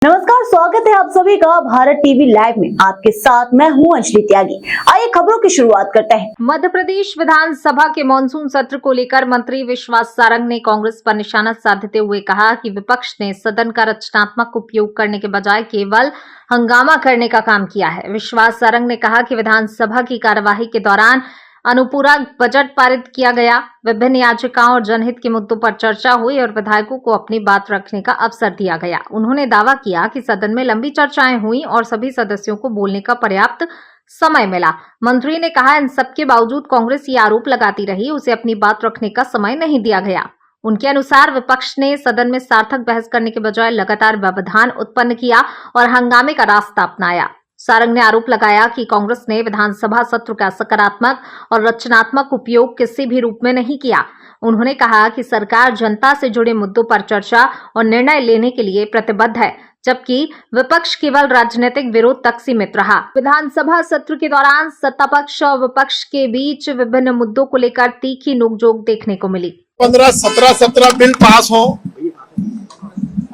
नमस्कार, स्वागत है आप सभी का भारत टीवी लाइव में। आपके साथ मैं हूं अंजलि त्यागी। आइए खबरों की शुरुआत करते हैं। मध्य प्रदेश विधानसभा के मानसून सत्र को लेकर मंत्री विश्वास सारंग ने कांग्रेस पर निशाना साधते हुए कहा कि विपक्ष ने सदन का रचनात्मक उपयोग करने के बजाय केवल हंगामा करने का काम किया है। विश्वास सारंग ने कहा कि विधानसभा की कार्यवाही के दौरान अनुपूरक बजट पारित किया गया, विभिन्न याचिकाओं और जनहित के मुद्दों पर चर्चा हुई और विधायकों को अपनी बात रखने का अवसर दिया गया। उन्होंने दावा किया कि सदन में लंबी चर्चाएं हुई और सभी सदस्यों को बोलने का पर्याप्त समय मिला। मंत्री ने कहा, इन सबके बावजूद कांग्रेस ये आरोप लगाती रही, उसे अपनी बात रखने का समय नहीं दिया गया। उनके अनुसार विपक्ष ने सदन में सार्थक बहस करने के बजाय लगातार व्यवधान उत्पन्न किया और हंगामे का रास्ता अपनाया। सारंग ने आरोप लगाया कि कांग्रेस ने विधानसभा सत्र का सकारात्मक और रचनात्मक उपयोग किसी भी रूप में नहीं किया। उन्होंने कहा कि सरकार जनता से जुड़े मुद्दों पर चर्चा और निर्णय लेने के लिए प्रतिबद्ध है, जबकि विपक्ष केवल राजनीतिक विरोध तक सीमित रहा। विधानसभा सत्र के दौरान सत्ता पक्ष और विपक्ष के बीच विभिन्न मुद्दों को लेकर तीखी नोकझोंक देखने को मिली। 15-17 बिल पास हो,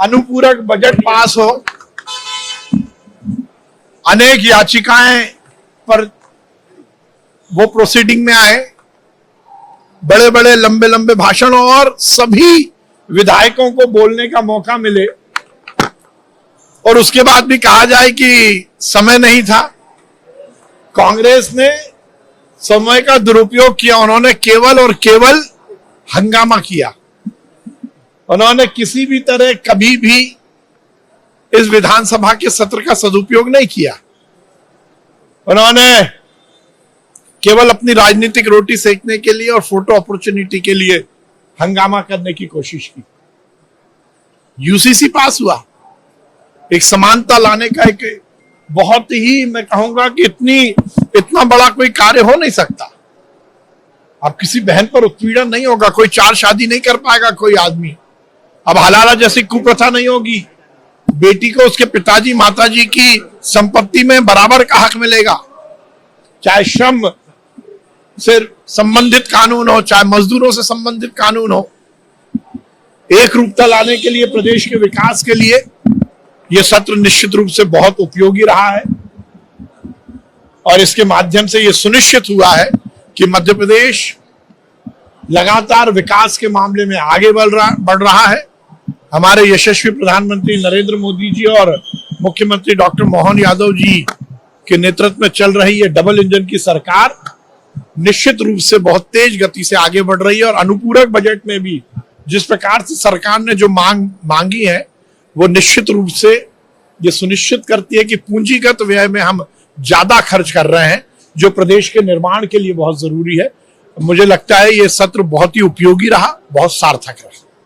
अनुपूरक बजट पास हो, अनेक याचिकाएं पर वो प्रोसीडिंग में आए, बड़े बड़े लंबे लंबे भाषण और सभी विधायकों को बोलने का मौका मिले और उसके बाद भी कहा जाए कि समय नहीं था। कांग्रेस ने समय का दुरुपयोग किया। उन्होंने केवल और केवल हंगामा किया। उन्होंने किसी भी तरह कभी भी इस विधानसभा के सत्र का सदुपयोग नहीं किया। उन्होंने केवल अपनी राजनीतिक रोटी सेकने के लिए और फोटो अपॉर्चुनिटी के लिए हंगामा करने की कोशिश की। यूसीसी पास हुआ, एक समानता लाने का एक बहुत ही, मैं कहूंगा कि इतना बड़ा कोई कार्य हो नहीं सकता। अब किसी बहन पर उत्पीड़न नहीं होगा, कोई चार शादी नहीं कर पाएगा कोई आदमी। अब हलाला जैसी कुप्रथा नहीं होगी। बेटी को उसके पिताजी माताजी की संपत्ति में बराबर का हक मिलेगा, चाहे श्रम से संबंधित कानून हो, चाहे मजदूरों से संबंधित कानून हो। एक रूपता लाने के लिए, प्रदेश के विकास के लिए यह सत्र निश्चित रूप से बहुत उपयोगी रहा है और इसके माध्यम से यह सुनिश्चित हुआ है कि मध्य प्रदेश लगातार विकास के मामले में आगे बढ़ रहा है। हमारे यशस्वी प्रधानमंत्री नरेंद्र मोदी जी और मुख्यमंत्री डॉक्टर मोहन यादव जी के नेतृत्व में चल रही है डबल इंजन की सरकार निश्चित रूप से बहुत तेज गति से आगे बढ़ रही है और अनुपूरक बजट में भी जिस प्रकार से सरकार ने जो मांगी है वो निश्चित रूप से ये सुनिश्चित करती है कि पूंजीगत व्यय में हम ज्यादा खर्च कर रहे हैं, जो प्रदेश के निर्माण के लिए बहुत जरूरी है। मुझे लगता है ये सत्र बहुत ही उपयोगी रहा, बहुत सार्थक रहा।